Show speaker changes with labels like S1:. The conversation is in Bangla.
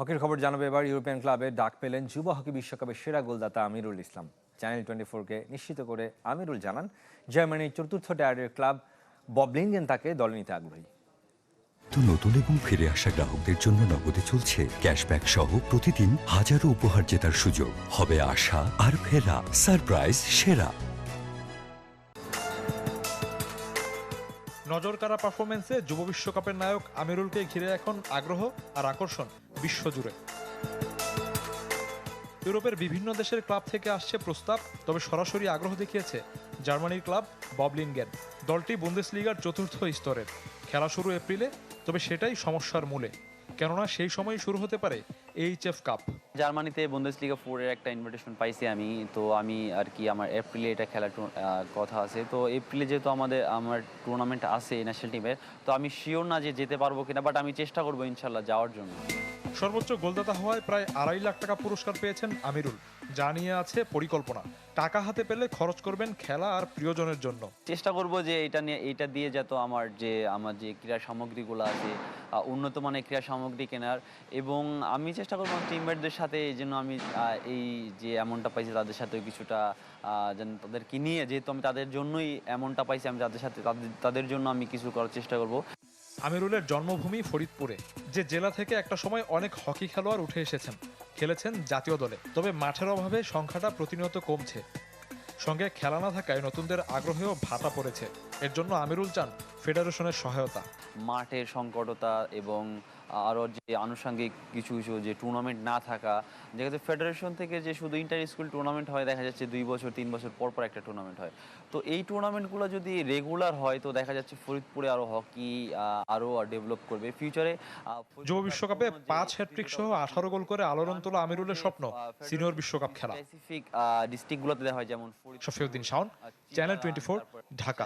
S1: হকির খবর জানাবে এবার ইউরোপিয়ান ক্লাবে ডাক পেলেন যুব হকি বিশ্বকাপের সেরা গোলদাতা আমিরুল ইসলাম। চ্যানেল 24কে নিশ্চিত করে আমিরুল জানান, জার্মানির চতুর্থ টায়ারের ক্লাব ববলিঙ্গেন তাকে দলে নিতে আগ্রহী।
S2: তো নতুন এবং ফিরে আসা গ্রাহকদের জন্য নগদে চলছে ক্যাশব্যাক সহ প্রতিদিন হাজারো উপহার জেতার সুযোগ। হবে আশা আর ফেরা, সারপ্রাইজ সেরা।
S3: নজরকাড়া পারফরমেন্সে যুব বিশ্বকাপের নায়ক আমিরুলকে ঘিরে এখন আগ্রহ আর আকর্ষণ বিশ্বজুড়ে। ইউরোপের বিভিন্ন দেশের ক্লাব থেকে আসছে প্রস্তাব, তবে সরাসরি আগ্রহ দেখিয়েছে জার্মানির ক্লাব ববলিঙ্গেন। দলটি বুন্দেসলিগার চতুর্থ স্তরের। খেলা শুরু এপ্রিলে, তবে সেটাই সমস্যার মূলে, কেননা সেই সময় শুরু হতে পারে এইচএফ কাপ।
S4: জার্মানিতে বুন্দেসলিগা 4 এর একটা ইনভিটেশন পাইছি আমি, তো আমি আর কি আমার এপ্রিলে এটা খেলার কথা আছে। তো এপ্রিলে যেহেতু আমার টুর্নামেন্ট আছে ন্যাশনাল টিমের, তো আমি শিওর না যে যেতে পারবো কিনা, বাট আমি চেষ্টা করবো ইনশাল্লাহ যাওয়ার জন্য।
S3: সর্বোচ্চ গোলদাতা হওয়ায় প্রায় 2.5 লাখ টাকা পুরস্কার পেয়েছেন আমিরুল। যা নিয়ে আছে পরিকল্পনা, টাকা হাতে পেলে খরচ করবেন খেলা আর প্রিয়জনের জন্য।
S4: চেষ্টা করব যে এইটা দিয়ে যত আমার যে ক্রীড়া সামগ্রীগুলো আছে, উন্নত মানের ক্রীড়া সামগ্রী কেনার, এবং আমি চেষ্টা করবো টিমমেটদের সাথে যেন আমি এই যে অ্যামাউন্টটা পাইছি তাদের সাথে কিছুটা যেন তাদেরকে নিয়ে, যেহেতু আমি তাদের জন্যই অ্যামাউন্টটা পাইছি, আমি তাদের জন্য আমি কিছু করার চেষ্টা করব।
S3: আমিরুলের জন্মভূমি ফরিদপুরে, যে জেলা থেকে একটা সময় অনেক হকি খেলোয়াড় উঠে এসেছেন, খেলেছেন জাতীয় দলে। তবে মাঠের অভাবে সংখ্যাটা প্রতিনিয়ত কমছে। সঙ্গে খেলা না থাকায় নতুনদের আগ্রহেও ভাটা পড়েছে। এর জন্য আমিরুল চান ফেডারেশনের সহায়তা।
S4: মাঠের সংকটতা এবং আরও যে আনুষঙ্গিক কিছু কিছু যে টুর্নামেন্ট না থাকা, যেহেতু ফেডারেশন থেকে যে শুধু ইন্টার স্কুল টুর্নামেন্ট হয়, দেখা যাচ্ছে 2 বছর 3 বছর পর পর একটা টুর্নামেন্ট হয়। তো এই টুর্নামেন্টগুলো যদি রেগুলার হয়, তো দেখা যাচ্ছে ফরিদপুরে আরও হকি আরও ডেভেলপ করবে ফিউচারে।
S3: যুব বিশ্বকাপে 5 হ্যাট্রিক সহ 18 গোল করে আলোড়ন তোলা আমিরুলের স্বপ্ন সিনিয়র বিশ্বকাপ খেলা।
S4: স্পেসিফিক ডিস্ট্রিক্টগুলোতে দেখা হয়, যেমন
S3: শফিউদ্দিন শাওন, চ্যানেল 24, ঢাকা।